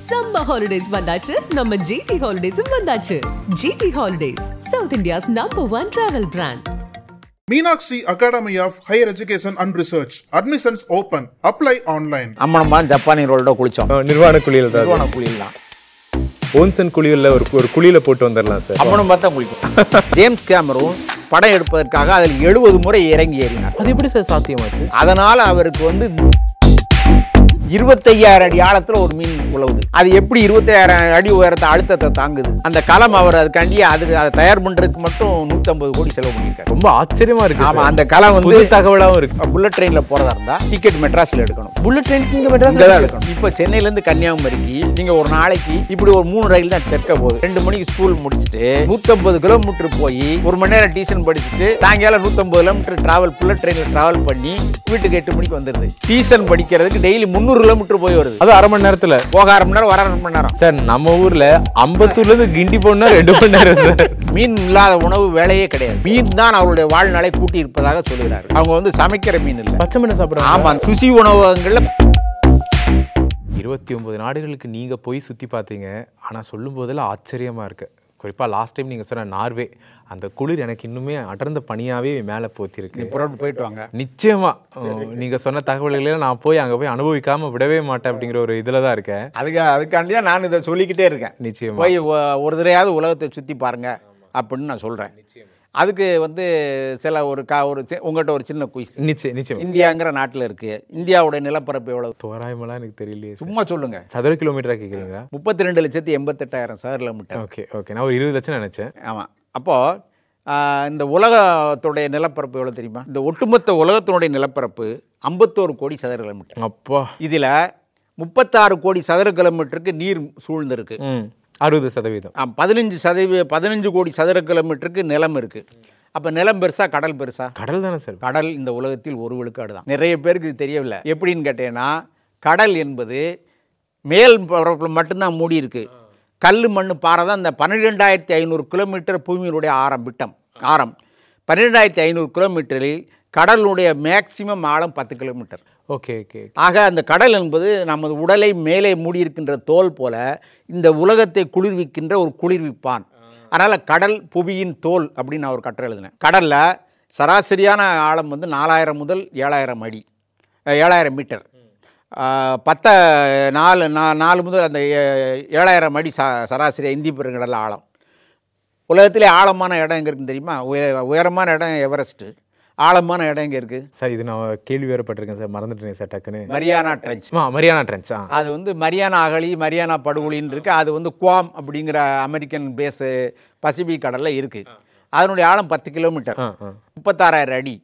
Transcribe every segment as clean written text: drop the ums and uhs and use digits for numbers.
Summer holidays வந்தாச்சு நம்ம GT Holidays வந்தாச்சு GT Holidays South India's #1 travel brand Meenakshi Academy of Higher Education and Research admissions open apply online அம்மனமா ஜப்பானி ரோல்டோ குளிச்சோம் நிர்வாண குளியல் தான் நிர்வாண குளியல்லாம் ஓன்சன் குளியல்ல ஒரு குளியல போட்டு வந்துடலாம் சார் அம்மனமா தான் குளிக்கும் ஜேம்ஸ் கேமரூன் படம் எடுப்பதற்காக அதில் 70 முறை இறங்கி ஏறினார் அது எப்படி சார் சாத்தியமாச்சு அதனால அவருக்கு வந்து 25000 அடி ஆழத்துல ஒரு மீன் உழவுது அது எப்படி 25000 அடி உயரத்தை அழுத்தத்தை தாங்குது அந்த களம் அவர் அதுக்காண்டி அதை தயார் பண்றதுக்கு மட்டும் 150 கோடி செலவு பண்ணியிருக்காரு ரொம்ப ஆச்சரியமா இருக்கு ஆமா அந்த களம் வந்து தகவலாவும் இருக்கு புல்லட் ட்ரெயின்ல போறதா இருந்தா டிக்கெட் மெட்ராஸ்ல எடுக்கணும் புல்லட் ட்ரெயின் இங்க மெட்ராஸ்ல தான் எடுக்கணும் இப்போ சென்னையில இருந்து கன்னியாகுமரிக்கு நீங்க ஒரு நாளைக்கு இப்படி ஒரு 3 ரயில் தான் தெற்க போகுது 2 மணிக்கு ஸ்கூல் முடிச்சுட்டு 150 கிலோமீட்டர் போய் 1 மணி நேரம் டியூஷன் படிச்சுட்டு சாயங்காலம் 150 கிலோமீட்டர் டிராவல் புல்லட் ட்ரெயின்ல டிராவல் பண்ணி வீட்டுக்கு 8 மணிக்கு வந்துருது டியூஷன் படிக்கிறதுக்கு டெய்லி 300 கிலோமீட்டர் போய் வருது அது அரை மணி நேரத்துல போக அரை மணி நேரம் வர 2 மணி நேரம் சார் நம்ம ஊர்ல அம்பத்தூர்ல இருந்து கிண்டி போனா 2 மணி நேரம் சார் மீன் இல்லாத உணவு வேலையே கிடையாது மீன் தான் அவருடைய வாழ்நாளை கூட்டி இருப்பதாக சொல்லுகிறார் அவங்க வந்து சமைக்கிற மீன் இல்ல பச்சை மீன் சாப்பிடுறாங்க ஆமா சுசி உணவகங்கள்ல 29 நாடுகளுக்கு நீங்க போய் சுத்தி பார்த்தீங்க ஆனா சொல்லும் போதெல்லாம் ஆச்சரியமா இருக்கு குறிப்பா லாஸ்ட் டைம் நீங்க சொன்ன நார்வே அந்த குளிர் எனக்கு இன்னுமே அடர்ந்த பனியாவே மேல போத்தி இருக்கு புறப்பட்டு போயிட்டு வாங்க நிச்சயமா நீங்க சொன்ன தகவல்களை நான் போய் அங்க போய் அனுபவிக்காம விடவே மாட்டேன் அப்படிங்கிற ஒரு இதுலதான் இருக்கேன் அதுக்காண்டியா நான் இதை சொல்லிக்கிட்டே இருக்கேன் நிச்சயமா போய் ஒரு தடவையாவது உலகத்தை சுத்தி பாருங்க அப்படின்னு நான் சொல்றேன் அதுக்கு வந்து சில உங்கள்கிட்ட ஒரு சின்ன குயிஸ் நிச்சயம் இந்தியாங்கிற நாட்டில் இருக்கு இந்தியாவுடைய நிலப்பரப்பு எவ்வளவு தோராயமெல்லாம் எனக்கு தெரியலையே சும்மா சொல்லுங்க சதுர கிலோமீட்டரா கேட்குறீங்களா 32,88,000 சதுர கிலோமீட்டர் ஓகே நான் ஒரு 20 லட்சம் நினைச்சேன் ஆமாம் அப்போது இந்த உலகத்துடைய நிலப்பரப்பு எவ்வளோ தெரியுமா இந்த ஒட்டுமொத்த உலகத்தினுடைய நிலப்பரப்பு 51 கோடி சதுர கிலோமீட்டர் அப்பா இதில் 36 கோடி சதுர கிலோமீட்டருக்கு நீர் சூழ்ந்திருக்கு 60%. 15 கோடி சதுர கிலோமீட்டருக்கு நிலம் இருக்கு. அப்போ நிலம் பெருசா கடல் பெருசா? கடல் தானே சார். கடல் இந்த உலகத்தில் ஒரு விழுக்காடு தான். நிறைய பேருக்கு இது தெரியவில்லை. எப்படின்னு கேட்டேன்னா கடல் என்பது மேல் பரப்பில் மட்டும்தான் மூடி இருக்கு. கல் மண் பாறை தான் இந்த 12,500 கிலோமீட்டர் பூமியினுடைய ஆரம் 12,500 கிலோமீட்டரில் கடலுடைய மேக்சிமம் ஆழம் 10 கிலோமீட்டர். ஓகே. ஆக அந்த கடல் என்பது நமது உடலை மேலே மூடியிருக்கின்ற தோல் போல இந்த உலகத்தை குளிர்விக்கின்ற ஒரு குளிர்விப்பான். அதனால் கடல் புவியின் தோல் அப்படின்னு நான் ஒரு கட்டுரை எழுதினேன். கடலில் சராசரியான ஆழம் வந்து 4000 முதல் 7000 மீட்டர். 4 முதல் அந்த 7000 அடி சராசரி இந்திய பெருங்கடல் ஆழம். உலகத்திலே ஆழமான இடம் எங்கே இருக்குன்னு தெரியுமா? உயரமான இடம் எவரெஸ்ட்டு. ஆழமான இடம் எங்கே இருக்குது சார்? இது நான் கேள்வி வேறப்பட்டிருக்கேன் சார், மறந்துட்டேன் சார் டக்குன்னு. Mariana trench. Mariana trench. அது வந்து மரியானா அகழி, மரியானா படுகொலின்னு இருக்குது. அது வந்து குவாம் அப்படிங்கிற அமெரிக்கன் பேஸு பசிபிக் கடலில் இருக்குது. அதனுடைய ஆழம் 10 கிலோமீட்டர், 36,000 அடி.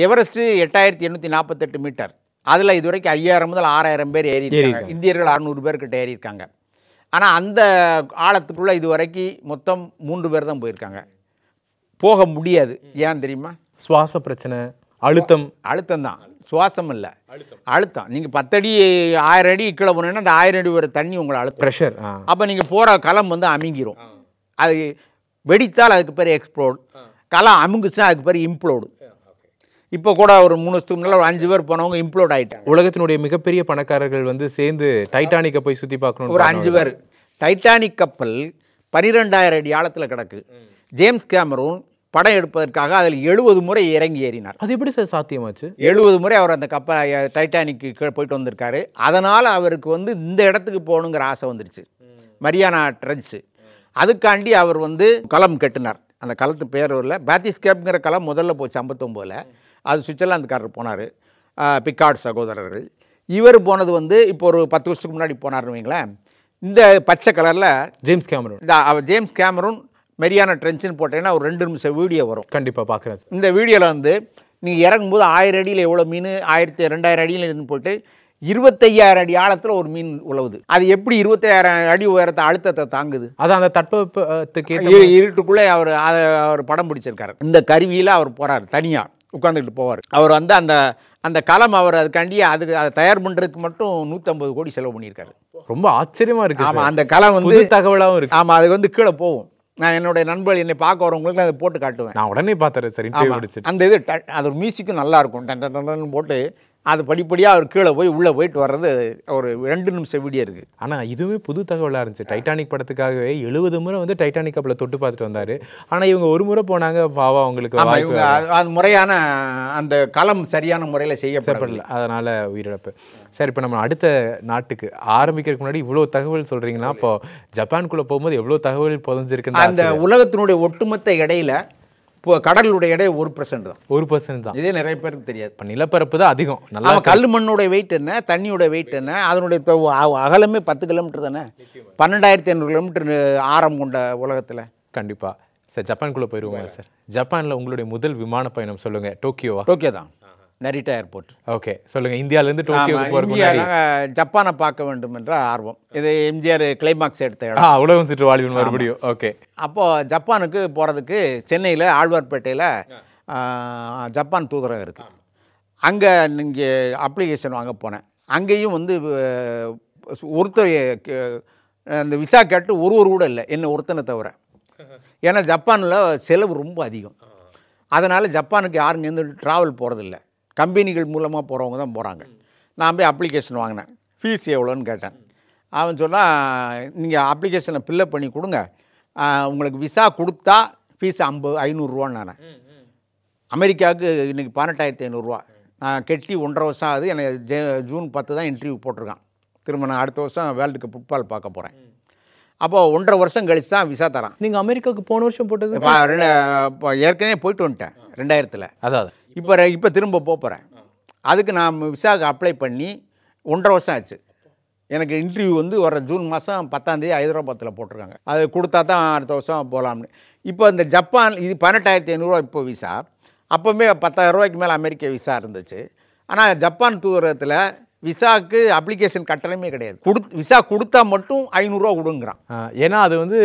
Everest 8,848 metre. அதில் இது வரைக்கும் 5,000 முதல் 6,000 பேர் ஏறியிருக்காங்க. இந்தியர்கள் 600 பேர்கிட்ட ஏறியிருக்காங்க. ஆனால் அந்த ஆழத்துக்குள்ளே இது வரைக்கும் மொத்தம் 3 பேர் தான் போயிருக்காங்க. போக முடியாது. ஏன் தெரியுமா? சுவாச பிரச்சனை, அழுத்தம் தான். சுவாசம் இல்லை, அழுத்தம். நீங்கள் 10 அடி 1000 அடி கீழே போனீங்கன்னா அந்த 1000 அடி ஒரு தண்ணி உங்களை ப்ரெஷர். அப்போ நீங்கள் போகிற களம் வந்து அமுங்கிரும். அது வெடித்தால் அதுக்கு பேர் எக்ஸ்ப்ளோடு. களம் அமுங்குச்சுன்னா அதுக்கு பேர் இம்ப்ளோடு. இப்போ கூட ஒரு 3 வருஷத்துக்கு முன்னாடி ஒரு 5 பேர் போனவங்க இம்ப்ளோட் ஆகிட்டாங்க. உலகத்தினுடைய மிகப்பெரிய பணக்காரர்கள் வந்து சேர்ந்து டைட்டானிக்கை போய் சுற்றி பார்க்கணும். ஒரு 5 பேர். டைட்டானிக் கப்பல் 12,000 அடி ஆழத்தில் கிடக்கு. ஜேம்ஸ் கேமரூன் படம் எடுப்பதற்காக அதில் 70 முறை இறங்கி ஏறினார். அது எப்படி சார் சாத்தியமாச்சு? 70 முறை அவர் அந்த டைட்டானிக்கு போயிட்டு வந்திருக்காரு. அதனால் அவருக்கு வந்து இந்த இடத்துக்கு போகணுங்கிற ஆசை வந்துருச்சு, மரியானா ட்ரென்ச். அதுக்காண்டி அவர் வந்து களம் கட்டினார். அந்த களத்து பேர் இல்லை, பேத்திஸ்கேப்ங்கிற களம் முதல்ல போச்சு 59. அது சுவிட்சர்லாந்துக்காரர் போனார், பிக்கார்ட் சகோதரர்கள். இவர் போனது வந்து இப்போ ஒரு 10 வருஷத்துக்கு முன்னாடி போனார்னு வைங்களேன். இந்த பச்சை கலரில் ஜேம்ஸ் கேமரூன் மரியானா ட்ரென்ச்சுன்னு போட்டீங்கன்னா ஒரு 2 நிமிஷம் வீடியோ வரும். கண்டிப்பாக பார்க்குறேன். இந்த வீடியோவில் வந்து நீங்கள் இறங்கும்போது 1000 அடியில் எவ்வளோ மீன், 2000 அடியில் இருந்து போட்டு 25,000 அடி ஆழத்தில் ஒரு மீன் உழவுது. அது எப்படி 25,000 அடி உயரத்தை அழுத்தத்தை தாங்குது? அதான் அந்த தட்பவெப்பத்துக்கு இருட்டுக்குள்ளே அவர் படம் பிடிச்சிருக்காரு. இந்த கருவியில் அவர் போகிறார், தனியாக உட்காந்துக்கிட்டு போவார். அவர் வந்து அந்த களம் அவர் அதுக்காண்டி அதை தயார் பண்ணுறதுக்கு மட்டும் 150 கோடி செலவு பண்ணியிருக்காரு. ரொம்ப ஆச்சரியமாக இருக்குது. ஆமாம், அந்த களம் வந்து தகவலாகவும் இருக்குது. ஆமாம், அது வந்து கீழே போகும். நான் என்னுடைய நண்பர்கள் என்னை பார்க்க வரவங்களுக்கு அதை போட்டு காட்டுவேன். நான் உடனே பார்த்துறேன் சார். அந்த இது அது ஒரு மியூசிக்கும் நல்லா இருக்கும். டன் போட்டு அது படிப்படியாக அவர் கீழே போய் உள்ளே போயிட்டு வர்றது ஒரு 2 நிமிஷம் வீடியோ இருக்குது. ஆனால் இதுவுமே புது தகவலாக இருந்துச்சு. டைட்டானிக் படத்துக்காகவே 70 முறை வந்து டைட்டானிக் கப்பலை தொட்டு பார்த்துட்டு வந்தார். ஆனால் இவங்க ஒரு முறை போனாங்க, பாவா அவங்களுக்கு இவங்க அது முறையான அந்த களம் சரியான முறையில் செய்யப்படல, அதனால் உயிரிழப்பு. சரி, இப்போ நம்ம அடுத்த நாட்டுக்கு ஆரம்பிக்கிறதுக்கு முன்னாடி இவ்வளோ தகவல் சொல்கிறீங்கன்னா, இப்போ ஜப்பானுக்குள்ளே போகும்போது எவ்வளோ தகவல் புதஞ்சிருக்குன்னு. அந்த உலகத்தினுடைய ஒட்டுமொத்த இடையில இப்போ கடலுடைய எடை 1% தான். 1% தான். இதே நிறைய பேருக்கு தெரியாது. இப்போ நிலப்பரப்பு தான் அதிகம். நல்லா கல் மண்ணோட வெயிட் என்ன, தண்ணியோட வெயிட் என்ன, அதனுடைய அகலமே 10 கிலோமீட்டர் தானே. 12,500 கிலோமீட்டர் ஆரம் கொண்ட உலகத்தில். கண்டிப்பாக. சார், ஜப்பானுக்குள்ளே போயிடுவோங்க சார். ஜப்பானில் உங்களுடைய முதல் விமான பயணம் சொல்லுங்கள். டோக்கியோவா? டோக்கியோ தான், நரிட்டா ஏர்போர்ட். ஓகே, சொல்லுங்கள். இந்தியாவிலேருந்து டோக்கியோக்கு போகிறதுக்கு ஜப்பானை பார்க்க வேண்டும் என்ற ஆர்வம். இது எம்ஜிஆர் கிளைமாக்ஸ் எடுத்த இடம். உலகம் சுற்று வாழ்வின் மறுபடியும். ஓகே. அப்போது ஜப்பானுக்கு போகிறதுக்கு சென்னையில் ஆழ்வார்பேட்டையில் ஜப்பான் தூதரகம் இருக்குது. அங்கே நீங்கள் அப்ளிகேஷன் வாங்க போனேன். அங்கேயும் வந்து ஒருத்தர் அந்த விசா கேட்டு ஒரு கூட இல்லை, என்ன ஒருத்தனை தவிர. ஏன்னா ஜப்பானில் செலவு ரொம்ப அதிகம். அதனால் ஜப்பானுக்கு யாருங்க இருந்து ட்ராவல் போகிறதில்ல, கம்பெனிகள் மூலமாக போகிறவங்க தான் போகிறாங்க. நான் போய் அப்ளிகேஷன் வாங்கினேன். ஃபீஸ் எவ்வளோன்னு கேட்டேன். அவன் சொன்னால், நீங்கள் அப்ளிகேஷனை ஃபில்லப் பண்ணி கொடுங்க, உங்களுக்கு விசா கொடுத்தா ஃபீஸ் 500 நான். அமெரிக்காவுக்கு இன்றைக்கி 18,500. நான் கெட்டி 1.5 வருஷம் ஆகுது. எனக்கு ஜூன் 10 தான் இன்டர்வியூ போட்டிருக்கான். திரும்ப நான் அடுத்த வருஷம் வேர்ல்டு கப் ஃபுட்பால் பார்க்க போகிறேன். அப்போது 1.5 வருஷம் கழிச்சு தான் விசா தரான். நீங்கள் அமெரிக்காவுக்கு போன வருஷம் போட்டது? ஏற்கனவே போயிட்டு வந்துட்டேன் 2000. அதாவது இப்போ திரும்ப போகிறேன். அதுக்கு நான் விசாவுக்கு அப்ளை பண்ணி 1.5 வருஷம் ஆச்சு. எனக்கு இன்டர்வியூ வந்து வர ஜூன் மாதம் 10ஆம் தேதி ஹைதராபாத்தில் போட்டிருக்காங்க. அது கொடுத்தா தான் அடுத்த வருஷம் போகலாம்னு. இப்போ இந்த ஜப்பான் இது 18,500 இப்போ விசா. அப்போவுமே 10,000 ரூபாய்க்கு மேலே அமெரிக்க விசா இருந்துச்சு. ஆனால் ஜப்பான் தூதரகத்தில் விசாவுக்கு அப்ளிகேஷன் கட்டணமே கிடையாது. விசா கொடுத்தா மட்டும் 500 கொடுங்கிறான். ஏன்னா அது வந்து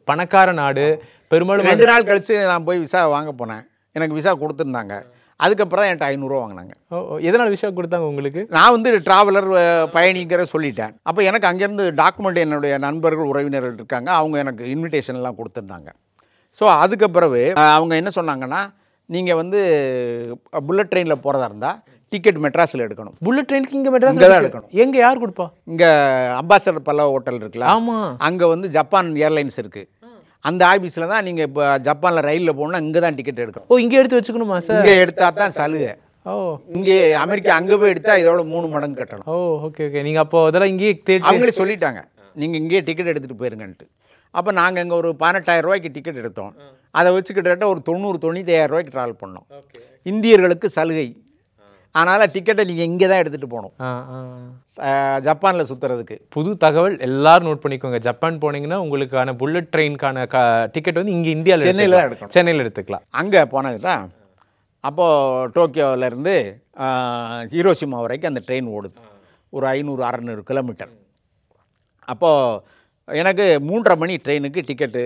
பணக்கார நாடு. பெரும்பாலும் 2 நாள் கழித்து நான் போய் விசா வாங்க போனேன். எனக்கு விசா கொடுத்துருந்தாங்க. அதுக்கப்புறம் தான் என்கிட்ட 500 வாங்கினாங்க. எதனால் விசா கொடுத்தாங்க உங்களுக்கு? நான் வந்து ட்ராவலர் பயணிக்கிற சொல்லிட்டேன். அப்போ எனக்கு அங்கேருந்து டாக்குமெண்ட் என்னுடைய நண்பர்கள் உறவினர்கள் இருக்காங்க, அவங்க எனக்கு இன்விடேஷன்லாம் கொடுத்துருந்தாங்க. ஸோ அதுக்கு பிறகு அவங்க என்ன சொன்னாங்கன்னா, நீங்கள் வந்து புல்லட் ட்ரெயினில் போகிறதா இருந்தால் டிக்கெட் மெட்ராஸில் எடுக்கணும். புல்லட் ட்ரெயினுக்கு இங்கே மெட்ராஸ் தான் எடுக்கணும். எங்கே யார் கொடுப்பா? இங்கே அம்பாசடர் பல்லவ ஹோட்டல் இருக்குல்ல, ஆமாம், அங்கே வந்து ஜப்பான் ஏர்லைன்ஸ் இருக்குது. அந்த ஆஃபீஸில் தான் நீங்கள் இப்போ ஜப்பானில் ரயிலில் போகணுன்னா இங்கே தான் டிக்கெட் எடுக்கணும். இங்கே எடுத்து வச்சுக்கணுமா சார்? இங்கே எடுத்தால் தான் சலுகை. இங்கே அமெரிக்கா அங்கே போய் எடுத்தால் இதோட 3 மடங்கு கட்டணும். ஓகே. நீங்கள் அப்போ அதெல்லாம் இங்கேயே அவங்களே சொல்லிட்டாங்க, நீங்கள் இங்கேயே டிக்கெட் எடுத்துகிட்டு போயிருங்கன்ட்டு. அப்போ நாங்கள் இங்கே ஒரு 18,000 ரூபாய்க்கு டிக்கெட் எடுத்தோம். அதை வச்சுக்கிட்ட ஒரு 90-95,000 ரூபாய்க்கு ட்ராவல் பண்ணோம். இந்தியர்களுக்கு சலுகை. அதனால் டிக்கெட்டை நீங்கள் இங்கே தான் எடுத்துகிட்டு போகணும் ஜப்பானில் சுற்றுறதுக்கு. புது தகவல் எல்லாரும் நோட் பண்ணிக்கோங்க. ஜப்பான் போனீங்கன்னா உங்களுக்கான புல்லட் ட்ரெயினுக்கான டிக்கெட் வந்து இங்கே இந்தியாவில் சென்னையில் தான் எடுக்கணும். சென்னையில் எடுத்துக்கலாம். அங்கே போனதுல அப்போது டோக்கியோவிலேருந்து ஹீரோஷிமா வரைக்கும் அந்த ட்ரெயின் ஓடுது. ஒரு 500-600 கிலோமீட்டர். அப்போது எனக்கு 3:30 மணி ட்ரெயினுக்கு டிக்கெட்டு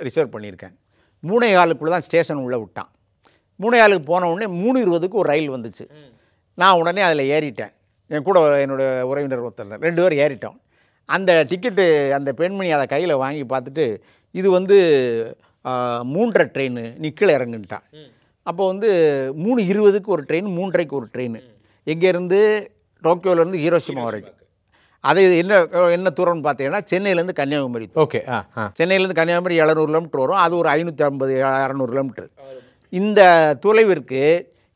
ரிசர்வ் பண்ணியிருக்கேன். 3:15 தான் ஸ்டேஷன் உள்ளே விட்டான். 3:15 போன உடனே 3:20 ஒரு ரயில் வந்துச்சு. நான் உடனே அதில் ஏறிட்டேன். என் கூட என்னோடய உறவினர் ஒருத்தர் 2 பேர் ஏறிட்டோம். அந்த டிக்கெட்டு அந்த பெண்மணி அதை கையில் வாங்கி பார்த்துட்டு, இது வந்து 3:30 ட்ரெயின், நீ கீழே இறங்குன்ட்டான். அப்போ வந்து 3:20 ஒரு ட்ரெயின், 3:30 ஒரு ட்ரெயின். எங்கேருந்து? டோக்கியோவிலேருந்து ஹீரோஷிமா வரைக்கும். அது என்ன தூரம்னு பார்த்தீங்கன்னா, சென்னையிலேருந்து கன்னியாகுமரி. ஓகே. சென்னையிலேருந்து கன்னியாகுமரி 700 கிலோமீட்டர் வரும். அது ஒரு 550-600 கிலோமீட்டர். இந்த தொலைவிற்கு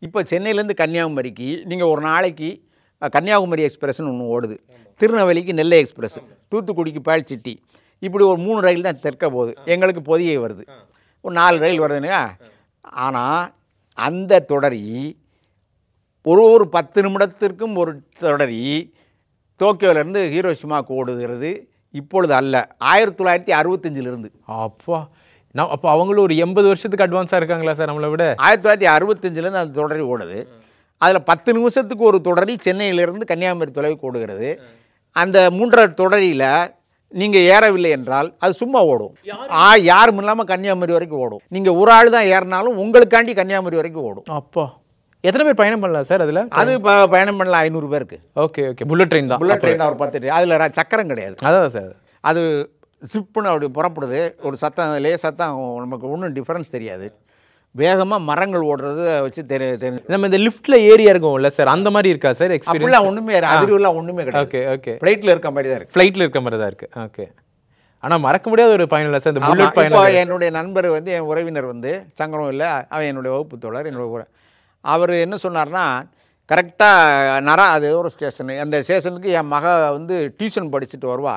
இப்போ சென்னையிலேருந்து கன்னியாகுமரிக்கு நீங்கள் ஒரு நாளைக்கு கன்னியாகுமரி எக்ஸ்பிரஸ்ன்னு ஒன்று ஓடுது, திருநெல்வேலிக்கு நெல்லை எக்ஸ்பிரஸ், தூத்துக்குடிக்கு பால்சிட்டி, இப்படி ஒரு 3 ரயில் தான் தெற்க போகுது. எங்களுக்கு பொதிகை வருது, ஒரு 4 ரயில் வருதுங்க. ஆனால் அந்த தொடரி ஒரு 10 நிமிடத்திற்கும் ஒரு தொடரி டோக்கியோவிலேருந்து ஹீரோஷிமாவுக்கு ஓடுகிறது. இப்பொழுது அல்ல, 1965 அப்பா, அப்போ அவங்களும் ஒரு 80 வருஷத்துக்கு அட்வான்ஸாக இருக்காங்களா சார் நம்மளை விட? 1965 அந்த தொடரி ஓடுது. அதில் 10 நிமிஷத்துக்கு ஒரு தொடரி சென்னையிலிருந்து கன்னியாகுமரி தொலைவுக்கு ஓடுகிறது. அந்த 3:30 தொடரியில் நீங்கள் ஏறவில்லை என்றால் அது சும்மா ஓடும். யாரும் இல்லாமல் கன்னியாகுமரி வரைக்கும் ஓடும். நீங்கள் ஒரு ஆள் தான் ஏறினாலும் உங்களுக்காண்டி கன்னியாகுமரி வரைக்கும் ஓடும். அப்பா, எத்தனை பேர் பயணம் பண்ணலாம் சார் அதில்? அது பயணம் பண்ணலாம் 500 பேருக்கு. ஓகே. புல்லட் ட்ரெயின் தான். புல்லட் ட்ரெயின் தான், ஒரு 10 ட்ரெயின். அதில் சக்கரம் கிடையாது. அதான் சார், அது சிப்புன்னு அப்படி புறப்படுது. ஒரு சத்தம், லே சத்தம், நமக்கு ஒன்றும் டிஃப்ரென்ஸ் தெரியாது. வேகமாக மரங்கள் ஓடுறது வச்சு நம்ம இந்த லிஃப்ட்ல ஏறி இறங்குவோம்ல சார், அந்த மாதிரி இருக்கா சார் எக்ஸ்பீரியன்ஸ்? அப்படிலாம் ஒன்றுமே அதிர்வுலாம் ஒன்றுமே கிடையாது. Okay okay. ஃப்ளைட்டில் இருக்க மாதிரி தான் இருக்குது. ஃப்ளைட்டில் இருக்க மாதிரி தான் இருக்குது. ஓகே. ஆனால் மறக்க முடியாத ஒரு பயணம் இல்லை சார் இந்த புல்லட் பயணம். இப்போ என்னுடைய நண்பர் வந்து என் உறவினர் வந்து சங்கரம் இல்லை, அவன் என்னுடைய வகுப்பு தோழர், என்னுடைய அவர் என்ன சொன்னார்னா, கரெக்டாக அது ஒரு ஸ்டேஷனு, அந்த ஸ்டேஷனுக்கு என் மக வந்து டியூஷன் படிச்சுட்டு வருவா,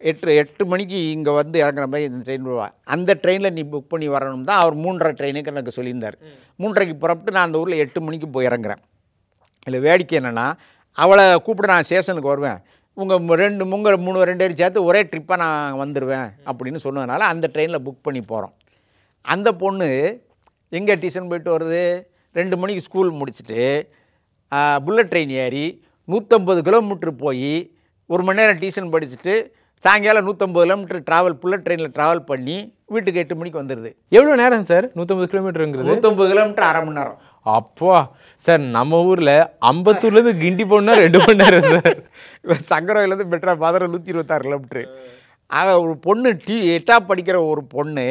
8 மணிக்கு இங்கே வந்து இறங்குற மாதிரி இந்த ட்ரெயின் வருவா, அந்த ட்ரெயினில் நீ புக் பண்ணி வரணும் தான் அவர் 3:30 ட்ரெயினுக்கு எனக்கு சொல்லியிருந்தார். 3:30க்கு புறப்பட்டு நான் அந்த ஊரில் 8 மணிக்கு போய் இறங்குறேன். இல்லை வேடிக்கை என்னென்னா, அவளை கூப்பிட்டு நான் ஸ்டேஷனுக்கு வருவேன், உங்கள் 2 பேரும் சேர்த்து ஒரே ட்ரிப்பாக நான் வந்துடுவேன் அப்படின்னு சொன்னதுனால அந்த ட்ரெயினில் புக் பண்ணி போகிறோம். அந்த பொண்ணு எங்கே டியூஷன் போயிட்டு வருது, 2 மணிக்கு ஸ்கூல் முடிச்சுட்டு புல்லட் ட்ரெயின் ஏறி 150 கிலோமீட்டர் போய் 1 மணி நேரம் டியூஷன் படிச்சுட்டு சாயங்காலம் 150 கிலோமீட்டர் புல்லட் ட்ரெயினில் ட்ராவல் பண்ணி வீட்டுக்கு 8 மணிக்கு வந்துடுது. எவ்வளோ நேரம் சார் 150 கிலோமீட்டருங்கிறது? 150 கிலோமீட்டர் 1/2 மணி நேரம். அப்பா சார், நம்ம ஊரில் அம்பத்தூர்லேருந்து கிண்டி போனால் 2 மணி நேரம் சார். சங்கரவிலேருந்து பெட்ரா பாதரம் 126 கிலோமீட்ரு. ஆக ஒரு பொண்ணு 8ஆம் படிக்கிற ஒரு பொண்ணு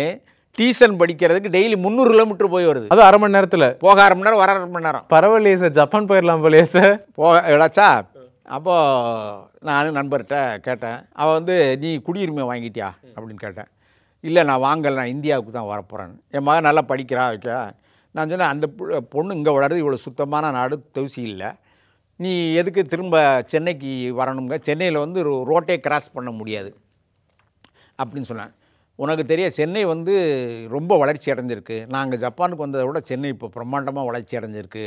டியூஷன் படிக்கிறதுக்கு டெய்லி 300 கிலோமீட்டர் போய் வருது. அது 1/2 மணி நேரத்தில் போக 1/2 மணி நேரம், வர 1/2 மணி நேரம். பரவாயில்லையே சார், ஜப்பான் போயிடலாம் போலையே சார். இடாச்சா. அப்போது நான் நண்பர்கிட்ட கேட்டேன், அவள் வந்து நீ குடியுரிமை வாங்கிட்டியா அப்படின்னு கேட்டேன். இல்லை நான் வாங்கலை, நான் இந்தியாவுக்கு தான் வரப்போகிறேன்னு. என் மகன் நல்லா படிக்கிறா வைக்க. நான் சொன்னேன், அந்த பொண்ணு இங்கே வளருது, இவ்வளோ சுத்தமான நாடு தூசி இல்லை, நீ எதுக்கு திரும்ப சென்னைக்கு வரணுங்க, சென்னையில் வந்து ரோட்டே கிராஸ் பண்ண முடியாது அப்படின்னு சொன்னேன். உனக்கு தெரிய சென்னை வந்து ரொம்ப வளர்ச்சி அடைஞ்சிருக்கு, நாங்கள் ஜப்பானுக்கு வந்ததை விட சென்னை இப்போ பிரம்மாண்டமாக வளர்ச்சி அடைஞ்சிருக்கு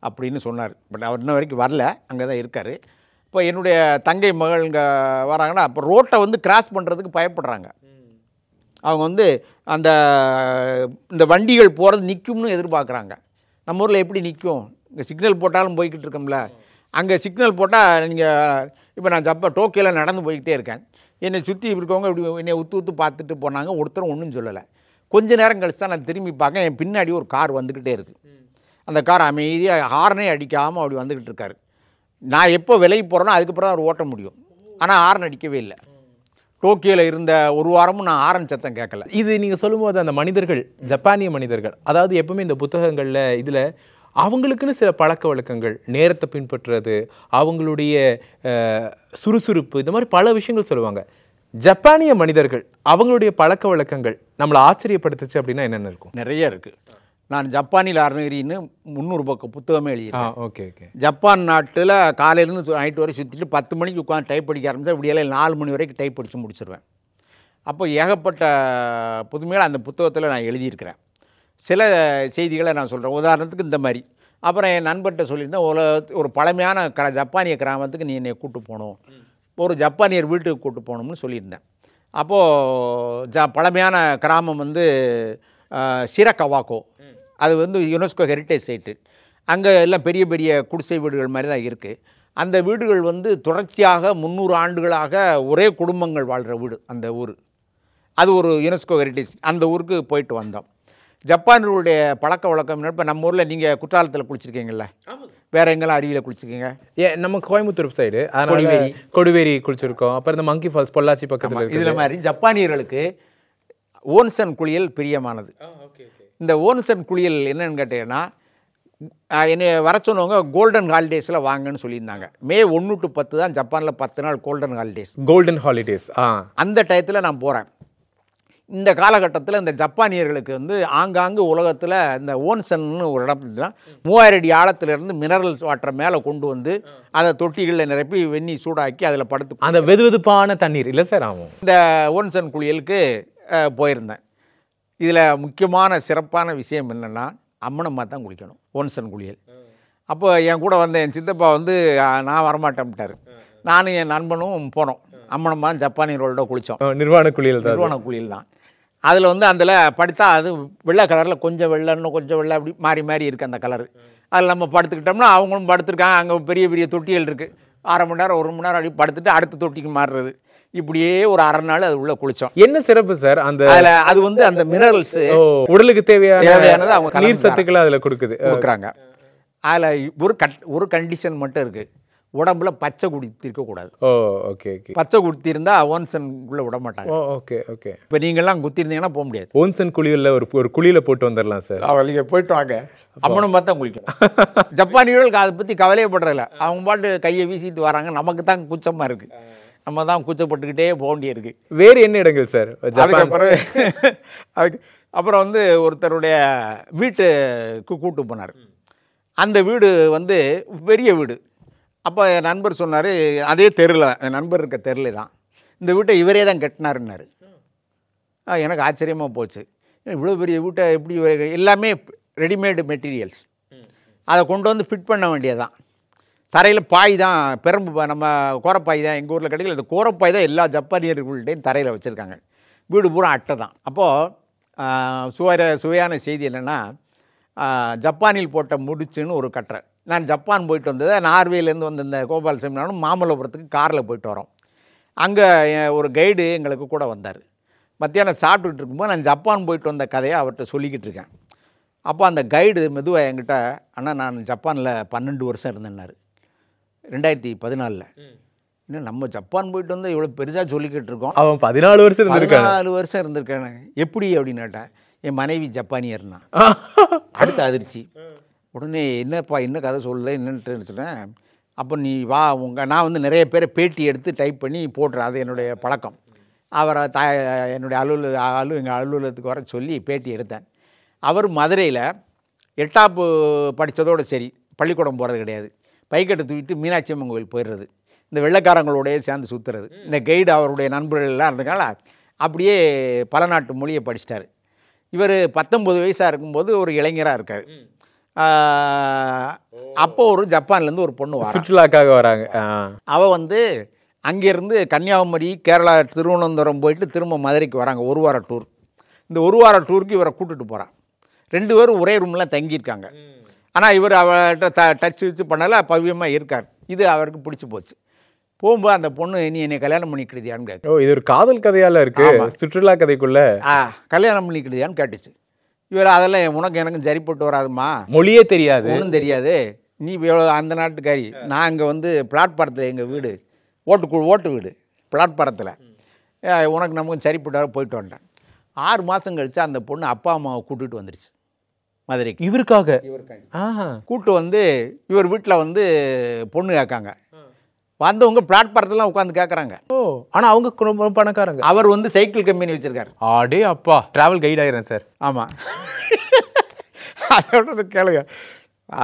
அப்படின்னு சொன்னார். பட் அவர் இன்ன வரைக்கும் வரல, அங்கே தான் இருக்கார். இப்போ என்னுடைய தங்கை மகள் இங்கே வராங்கன்னா அப்போ ரோட்டை வந்து கிராஸ் பண்ணுறதுக்கு பயப்படுறாங்க. அவங்க வந்து இந்த வண்டிகள் போகிறது நிற்கும்னு எதிர்பார்க்குறாங்க. நம்ம ஊரில் எப்படி நிற்கும், இங்கே சிக்னல் போட்டாலும் போய்கிட்டு இருக்கோம்ல, அங்கே சிக்னல் போட்டால் நீங்கள் இப்போ நான் டோக்கியோவில் நடந்து போய்கிட்டே இருக்கேன், என்னை சுற்றி இருக்கவங்க இப்படி என்னை உத்து பார்த்துட்டு போனாங்க, ஒருத்தரும் ஒன்றும் சொல்லலை. கொஞ்ச நேரம் கழிச்சு தான் நான் திரும்பி பார்க்க, என் பின்னாடி ஒரு கார் வந்துக்கிட்டே இருக்குது. அந்த கார் அமைதியாக ஹார்னே அடிக்காமல் அப்படி வந்துக்கிட்டு இருக்காரு. நான் எப்போ விலகி போகிறேனோ அதுக்கப்புறம் அவர் ஓட்ட முடியும், ஆனால் ஹார்ன் அடிக்கவே இல்லை. டோக்கியோவில் இருந்த ஒரு வாரமும் நான் ஹாரன் சத்தம் கேட்கல. இது நீங்கள் சொல்லும்போது அந்த மனிதர்கள், ஜப்பானிய மனிதர்கள், அதாவது எப்பவுமே இந்த புத்தகங்களில் இதில் அவங்களுக்குன்னு சில பழக்க வழக்கங்கள், நேரத்தை பின்பற்றுறது, அவங்களுடைய சுறுசுறுப்பு, இந்த மாதிரி பல விஷயங்கள் சொல்லுவாங்க. ஜப்பானிய மனிதர்கள் அவங்களுடைய பழக்க வழக்கங்கள் நம்மளை ஆச்சரியப்படுத்துச்சு அப்படின்னா என்னென்ன இருக்கும்? நிறைய இருக்குது. நான் ஜப்பானில் அறநெறின்னு 300 பக்கம் புத்தகமே எழுதியிருக்கேன். Okay okay. ஜப்பான் நாட்டில் காலையிலேருந்து நைட்டு வரை சுற்றிட்டு 10 மணிக்கு உட்காந்து டைப் படிக்க ஆரம்பித்தா இப்படியெல்லாம் 4 மணி வரைக்கும் டைப் படித்து முடிச்சிடுவேன். அப்போ ஏகப்பட்ட புதுமைகள் அந்த புத்தகத்தில் நான் எழுதியிருக்கிறேன். சில செய்திகளை நான் சொல்கிறேன். உதாரணத்துக்கு இந்த மாதிரி. அப்புறம் என் நண்பர்கிட்ட சொல்லியிருந்தேன், ஒரு பழமையான ஜப்பானிய கிராமத்துக்கு நீ என்னை கூப்பிட்டு போகணும், ஒரு ஜப்பானியர் வீட்டுக்கு கூப்பிட்டு போகணும்னு சொல்லியிருந்தேன். அப்போது பழமையான கிராமம் வந்து சிரகவாக்கோ, அது வந்து யுனெஸ்கோ ஹெரிட்டேஜ் சைட்டு. அங்கே எல்லாம் பெரிய பெரிய குடிசை வீடுகள் மாதிரி தான் இருக்குது. அந்த வீடுகள் வந்து தொடர்ச்சியாக 300 ஆண்டுகளாக ஒரே குடும்பங்கள் வாழ்கிற வீடு அந்த ஊர். அது ஒரு யுனெஸ்கோ ஹெரிட்டேஜ். அந்த ஊருக்கு போயிட்டு வந்தோம். ஜப்பானியர்களுடைய பழக்க வழக்கம் இப்போ நம்ம ஊரில் நீங்கள் குற்றாலத்தில் குளிச்சிருக்கீங்கல்ல, வேறு எங்கெல்லாம் அருவியில் குளிச்சிருக்கீங்க? நம்ம கோயம்புத்தூர் சைடு கொடுவேரி குளிச்சிருக்கோம். அப்புறம் இந்த மங்கி ஃபால்ஸ் பொள்ளாச்சி பக்கத்தில். இதில் மாதிரி ஜப்பானியர்களுக்கு ஓன்சன் குளியல் பிரியமானது. இந்த ஓன்சன் குளியல் என்னன்னு கேட்டீங்கன்னா, என்னை வர சொன்னவங்க கோல்டன் ஹாலிடேஸில் வாங்கன்னு சொல்லியிருந்தாங்க. மே 1 to 10 தான் ஜப்பானில் 10 நாள் கோல்டன் ஹாலிடேஸ். Golden holidays. அந்த டயத்தில் நான் போகிறேன். இந்த காலகட்டத்தில் இந்த ஜப்பானியர்களுக்கு வந்து ஆங்காங்கு உலகத்தில் இந்த ஓன்சன்னு ஒரு இடம் 3000 அடி ஆழத்திலிருந்து மினரல் வாட்டரை மேலே கொண்டு வந்து அதை தொட்டிகளில் நிரப்பி வெந்நி சூடாக்கி அதில் படுத்து அந்த வெதுவெதுப்பான தண்ணீர் இல்லை சார் ஆகும். இந்த ஓன்சன் குளியலுக்கு போயிருந்தேன். இதில் முக்கியமான சிறப்பான விஷயம் என்னென்னா, அம்மனம்மா தான் குளிக்கணும் ஓன்சன் குளியல். அப்போ என் கூட வந்த என் சித்தப்பா வந்து நான் வரமாட்டேன்ட்டார். நானும் என் நண்பனும் போனோம். அம்மனம்மா ஜப்பானியர்களோட குளித்தோம். நிர்வாண குளியல் தான். அதில் வந்து அதில் படுத்தா அது வெள்ளை கலரில் கொஞ்சம் வெள்ளை இன்னும் கொஞ்சம் வெள்ளை அப்படி மாறி மாறி இருக்குது அந்த கலரு. அதில் நம்ம படுத்துக்கிட்டோம்னா அவங்களும் படுத்துருக்காங்க. அங்கே பெரிய பெரிய தொட்டிகள் இருக்குது. 1/2 மணி நேரம் 1 மணி நேரம் அப்படி படுத்துட்டு அடுத்த தொட்டிக்கு மாறுறது. இப்படியே ஒரு 1/2 நாள் அது உள்ள குளித்தோம். என்ன சிறப்பு சார் அந்த அதில்? அது வந்து அந்த மினரல்ஸ் உடலுக்கு தேவையானது அவங்க நீர் சத்துக்களை அதில் கொடுக்குறாங்க. அதில் ஒரு கண்டிஷன் மட்டும் இருக்குது. உடம்புல பச்சை குடுத்தி இருக்கக்கூடாது. ஓ ஓகே ஓகே. பச்சை குடுத்தி இருந்தால் ஓன்சனுக்குள்ளே விட மாட்டாங்க. ஓ ஓகே ஓகே. இப்போ நீங்கள்லாம் குத்திருந்தீங்கன்னா போக முடியாது. ஓன்சன் குழியில் ஒரு குழியில் போட்டு வந்துடலாம் சார். நீங்கள் போயிட்டு வாங்க, அம்மனும் பார்த்தா குளிக்கணும். ஜப்பானியர்களுக்கு அதை பற்றி கவலையப்படுறதில்ல. அவங்க பாட்டு கையை வீசிட்டு வராங்க, நமக்கு தான் கூச்சமாக இருக்குது. நம்ம தான் கூச்சப்பட்டுக்கிட்டே போக வேண்டியிருக்கு. வேறு என்ன இடங்கள் சார்? அப்புறம் வந்து ஒருத்தருடைய வீட்டுக்கு கூட்டு போனார். அந்த வீடு வந்து பெரிய வீடு. அப்போ என் நண்பர் சொன்னார், அதே தெருவில், என் நண்பர் இருக்க தெருவில் தான் இந்த வீட்டை இவரே தான் கட்டினாருன்னாரு. எனக்கு ஆச்சரியமாக போச்சு. இவ்வளோ பெரிய வீட்டை எப்படி எல்லாமே ரெடிமேடு மெட்டீரியல்ஸ், அதை கொண்டு வந்து ஃபிட் பண்ண வேண்டியதான். தரையில் பாய் தான், பெரம்பு நம்ம கோரப்பாய் தான் எங்கள் ஊரில் கிடைக்கல. இந்த கோரப்பாய் தான் எல்லா ஜப்பானியர்கள்ட்டையும் தரையில் வச்சுருக்காங்க. வீடு பூரா அட்டை தான். அப்போது சுவையான செய்தி என்னென்னா, ஜப்பானில் போட்ட முடிச்சுன்னு ஒரு கட்டுரை. நான் ஜப்பான் போயிட்டு வந்தது, நார்வேலேருந்து வந்து இந்த கோபாலசாமி நானும் மாமல்லபுரத்துக்கு காரில் போயிட்டு வரோம். அங்கே ஒரு கைடு எங்களுக்கு கூட வந்தார். மத்தியானம் சாப்பிட்டுட்டு இருக்கும்போது நான் ஜப்பான் போயிட்டு வந்த கதையை அவர்கிட்ட சொல்லிக்கிட்டு இருக்கேன். அப்போ அந்த கைடு மெதுவாக என்கிட்ட, ஆனால் நான் ஜப்பானில் 12 வருஷம் இருந்தேன்னாரு, 2014. இன்னும் நம்ம ஜப்பான் போயிட்டு வந்து இவ்வளோ பெருசாக சொல்லிக்கிட்டு இருக்கோம். அவன் 14 வருஷம் 14 வருஷம் இருந்திருக்கேன். எப்படி அப்படின்னு கேட்டேன். என் மனைவி ஜப்பானியர்னா. அடுத்த அதிர்ச்சி. உடனே என்னப்பா என்ன கதை சொல்லலை என்னன்ட்டு சொன்னேன். அப்போ நீ வா, நான் வந்து நிறைய பேரை பேட்டி எடுத்து டைப் பண்ணி போட்டுறேன், அது என்னுடைய பழக்கம். அவரை என்னுடைய எங்கள் அலுவலகத்துக்கு வர சொல்லி பேட்டி எடுத்தேன். அவர் மதுரையில் 8ஆப்பு படித்ததோடு சரி, பள்ளிக்கூடம் போகிறது கிடையாது. பைக்கெட்டை தூக்கிட்டு மீனாட்சி அம்மன் கோயில் போயிடுறது, இந்த வெள்ளைக்காரங்களோடையே சேர்ந்து சுற்றுறது. இந்த கைடு அவருடைய நண்பர்கள்லாம் இருந்ததுனால அப்படியே பல நாட்டு மொழியை படிச்சிட்டார். இவர் 19 வயசாக இருக்கும்போது ஒரு இளைஞராக இருக்கார். அப்போ ஒரு ஜப்பான்லேருந்து ஒரு பொண்ணு வர சுற்றுலாக்காக வராங்க. அவள் வந்து அங்கேருந்து கன்னியாகுமரி, கேரளா, திருவனந்தபுரம் போயிட்டு திரும்ப மதுரைக்கு வராங்க. ஒரு வார டூர். இந்த ஒரு வார டூருக்கு இவரை கூட்டிகிட்டு போகிறான். 2 பேரும் ஒரே ரூமில் தங்கியிருக்காங்க. ஆனால் இவர் அவர்கிட்ட டச் வச்சு பண்ணலை, பவ்யமாக இருக்கார். இது அவருக்கு பிடிச்சி போச்சு. போகும்போது அந்த பொண்ணு, நீ என்னை கல்யாணம் பண்ணிக்கிடுதியான்னு கேட்டு. ஓ, இது ஒரு காதல் கதையால இருக்கு, சுற்றுலா கதைக்குள்ள. கல்யாணம் பண்ணிக்கிடுதியான்னு கேட்டுச்சு. இவர் அதெல்லாம் உனக்கு எனக்கும் சரிப்பட்டு வராதுமா, மொழியே தெரியாது, ஒன்றும் தெரியாது, நீ அந்த நாட்டுக்காரி, நான் இங்கே வந்து பிளாட்பாரத்தில் எங்கள் வீடு, ஓட்டு வீடு பிளாட்பாரத்தில், உனக்கு நமக்கு சரிப்பட்டு வர போயிட்டு வந்தேன். 6 மாதம் கழிச்சு அந்த பொண்ணு அப்பா அம்மாவை கூட்டிகிட்டு வந்துடுச்சு மதுரைக்கு. இவருக்காக கூப்பிட்டு வந்து இவர் வீட்டில் வந்து பொண்ணு கேட்காங்க. வந்தவங்க பிளாட்பாரத்தெல்லாம் உட்காந்து கேட்குறாங்க. ஓ, ஆனால் அவங்க ரொம்ப பணக்காரங்க. அவர் வந்து சைக்கிள் கம்பெனி வச்சுருக்காரு. ஆடே அப்பா, ட்ராவல் கைட் ஆயிடுறேன் சார். ஆமாம். அதோட கேளுங்க.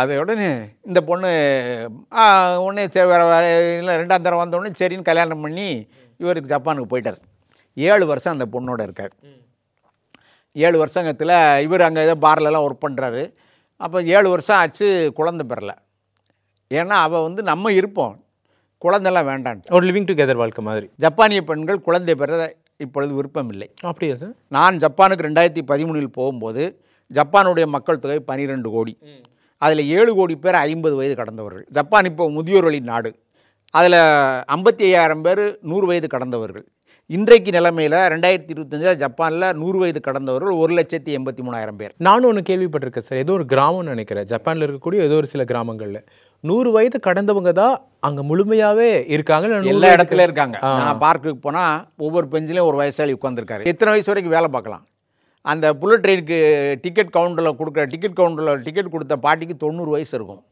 அதோடனே இந்த பொண்ணு உடனே சரி வேறு இல்லை, 2ஆம் தரம் வந்தோடனே சரின்னு கல்யாணம் பண்ணி இவருக்கு ஜப்பானுக்கு போயிட்டார். 7 வருஷம் அந்த பொண்ணோட இருக்கார். 7 வருஷங்கத்தில் இவர் அங்கே ஏதோ பார்லெலாம் ஒர்க் பண்ணுறாரு. அப்போ 7 வருஷம் ஆச்சு, குழந்தை பெறலை. ஏன்னா அவள் வந்து நம்ம இருப்போம், குழந்தைலாம் வேண்டான்ட்டு. ஒரு லிவிங் டுகெதர் வாழ்க்கை மாதிரி. ஜப்பானிய பெண்கள் குழந்தை பெற இப்பொழுது விருப்பம் இல்லை. அப்படியா சார்? நான் ஜப்பானுக்கு 2013 போகும்போது ஜப்பானுடைய மக்கள் தொகை 12 கோடி. அதில் 7 கோடி பேர் 50 வயது கடந்தவர்கள். ஜப்பான் இப்போ முதியோர்களின் நாடு. அதில் 55,000 பேர் 100 வயது கடந்தவர்கள். இன்றைக்கு நிலைமையில் 2025 ஜப்பானில் 100 வயது கடந்தவர்கள் 1,83,000 பேர். நானும் ஒன்று கேள்விப்பட்டிருக்கேன் சார், ஏதோ ஒரு கிராமம்னு நினைக்கிறேன், ஜப்பானில் இருக்கக்கூடிய ஏதோ ஒரு சில கிராமங்களில் 100 வயது கடந்தவங்க தான் அங்கே முழுமையாகவே இருக்காங்க. எல்லா இடத்துல இருக்காங்க. நான் பார்க்குக்கு போனால் ஒவ்வொரு பெஞ்சிலையும் ஒரு வயசாளி உட்காந்துருக்காரு. எத்தனை வயசு வரைக்கும் வேலை பார்க்கலாம். அந்த புல்லட் ட்ரெயினுக்கு டிக்கெட் கவுண்டரில் கொடுக்குற டிக்கெட் கொடுத்த பாட்டிக்கு 90 வயசு இருக்கும்.